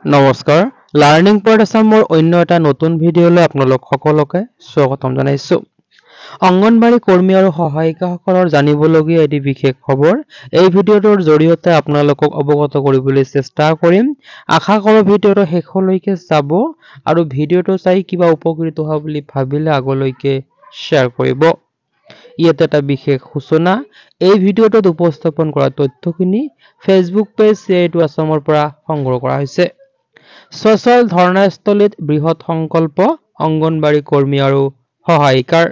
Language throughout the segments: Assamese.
নমস্কাৰ লাৰ্ণিং পইণ্ট আসামৰ অন্য এটা নতুন ভিডিঅ'লৈ আপোনালোক সকলোকে স্বাগতম জনাইছো অংগনবাড়ী কৰ্মী আৰু সহায়িকাসকলৰ জানিবলগীয়া এটি বিশেষ খবৰ এই ভিডিঅ'টোৰ জৰিয়তে আপোনালোকক অৱগত কৰিবলৈ চেষ্টা কৰিম আশা কৰোঁ ভিডিঅ'টো শেষলৈকে চাব আৰু ভিডিঅ'টো চাই কিবা উপকৃত হোৱা বুলি ভাবিলে আগলৈকে শ্বেয়াৰ কৰিব ইয়াত এটা বিশেষ সূচনা এই ভিডিঅ'টোত উপস্থাপন কৰা তথ্যখিনি ফেচবুক পেজ চিআইটি আসামৰ পৰা সংগ্ৰহ কৰা হৈছে সচল ধৰ্ণাস্থলীত বৃহৎ সংকল্প অংগনবাড়ী কৰ্মী আৰু সহায়িকাৰ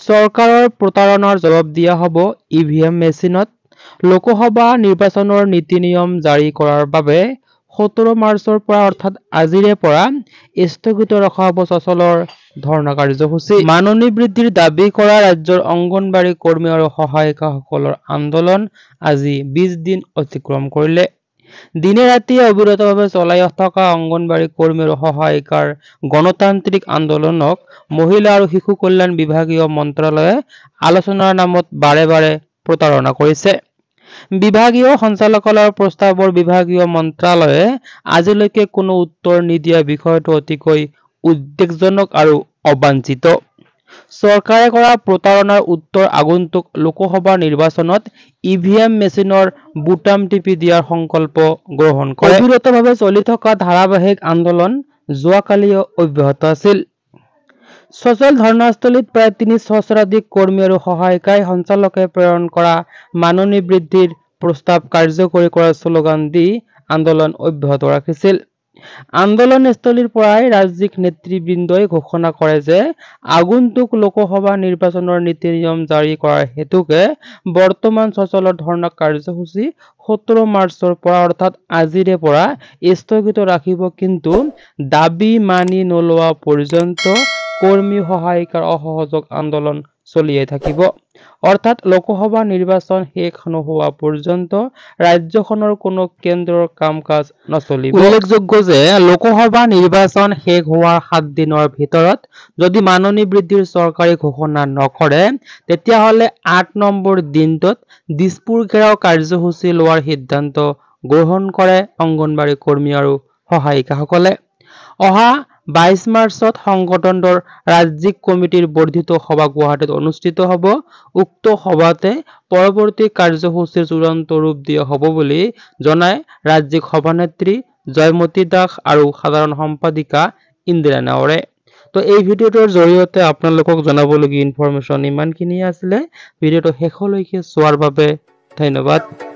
চৰকাৰৰ প্ৰতাৰণাৰ জবাব দিয়া হ'ব ইভিএম মেচিনত লোকসভা নিৰ্বাচনৰ নীতি নিয়ম জাৰি কৰাৰ বাবে 17 মাৰ্চৰ পৰা অৰ্থাৎ আজিৰে পৰা স্থগিত ৰখা হ'ব সচলৰ ধৰ্ণা কাৰ্যসূচী মাননী বৃদ্ধিৰ দাবী কৰা ৰাজ্যৰ অংগনবাড়ী কৰ্মী আৰু সহায়িকাসকলৰ আন্দোলন আজি 20 দিন অতিক্ৰম কৰিলে দিনে ৰাতিয়ে অবিৰতভাৱে চলাই থকা অংগনবাড়ী কৰ্মী আৰু সহায়িকাৰ গণতান্ত্ৰিক আন্দোলনক মহিলা আৰু শিশু কল্যাণ বিভাগীয় মন্ত্ৰালয়ে আলোচনাৰ নামত বাৰে বাৰে প্ৰতাৰণা কৰিছে বিভাগীয় সঞ্চালকালয়ৰ প্ৰস্তাৱৰ বিভাগীয় মন্ত্ৰালয়ে আজিলৈকে কোনো উত্তৰ নিদিয়া বিষয়টো অতিকৈ উদ্বেগজনক আৰু অবাঞ্ছিত চৰকাৰে কৰা প্ৰতাৰণাৰ উত্তৰ আগন্তুক লোকসভা নিৰ্বাচনত ইভিএম মেচিনৰ বুটাম টিপি দিয়াৰ সংকল্প গ্ৰহণ কৰে অবিৰতভাৱে চলি থকা ধাৰাবাহিক আন্দোলন যোৱাকালিও অব্যাহত আছিল সচল ধৰ্ণাস্থলীত প্ৰায় ৩০ সহস্ৰাধিক কৰ্মী আৰু সহায়িকাই সঞ্চালকে প্ৰেৰণ কৰা মাননী বৃদ্ধিৰ প্ৰস্তাৱ কাৰ্যকৰী কৰাৰ শ্লোগান দি আন্দোলন অব্যাহত ৰাখিছিল আন্দোলনস্থলীৰ পৰাই ৰাজ্যিক নেতৃবৃন্দই ঘোষণা কৰে যে আগন্তুক লোকসভা নিৰ্বাচনৰ নীতি নিয়ম জাৰি কৰাৰ হেতুকে বৰ্তমান সচলৰ ধৰ্ণা কাৰ্যসূচী 17 মাৰ্চৰ পৰা অৰ্থাৎ আজিৰে পৰা স্থগিত ৰাখিব কিন্তু দাবী মানি নলোৱা পৰ্যন্ত কৰ্মী সহায়িকাৰ অসহযোগ আন্দোলন চলিয়ে থাকিব অৰ্থাৎ লোকসভা নিৰ্বাচন শেষ নোহোৱা পৰ্যন্ত ৰাজ্যখনৰ কোনো কেন্দ্ৰৰ কাম-কাজ নচলিব উল্লেখযোগ্য যে লোকসভা নিৰ্বাচন শেষ হোৱাৰ 7 দিনৰ ভিতৰত যদি মাননী বৃদ্ধিৰ চৰকাৰী ঘোষণা নকৰে তেতিয়াহ'লে 8 নম্বৰ দিনটোত দিছপুৰ ঘেৰাও কাৰ্যসূচী লোৱাৰ সিদ্ধান্ত গ্ৰহণ কৰে অংগনবাড়ী কৰ্মী আৰু সহায়িকাসকলে অহা 22 মাৰ্চত সংগঠনটোৰ ৰাজ্যিক কমিটিৰ বৰ্ধিত সভা গুৱাহাটীত অনুষ্ঠিত হ'ব উক্ত সভাতে পৰৱৰ্তী কাৰ্যসূচীৰ চূড়ান্ত ৰূপ দিয়া হ'ব বুলি জনায় ৰাজ্যিক সভানেত্ৰী জয়মতী দাস আৰু সাধাৰণ সম্পাদিকা ইন্দিৰা নাৱৰে তো এই ভিডিঅ'টোৰ জৰিয়তে আপোনালোকক জনাবলগীয়া ইনফৰমেশ্যন ইমানখিনি আছিলে ভিডিঅ'টো শেষলৈকে চোৱাৰ বাবে ধন্যবাদ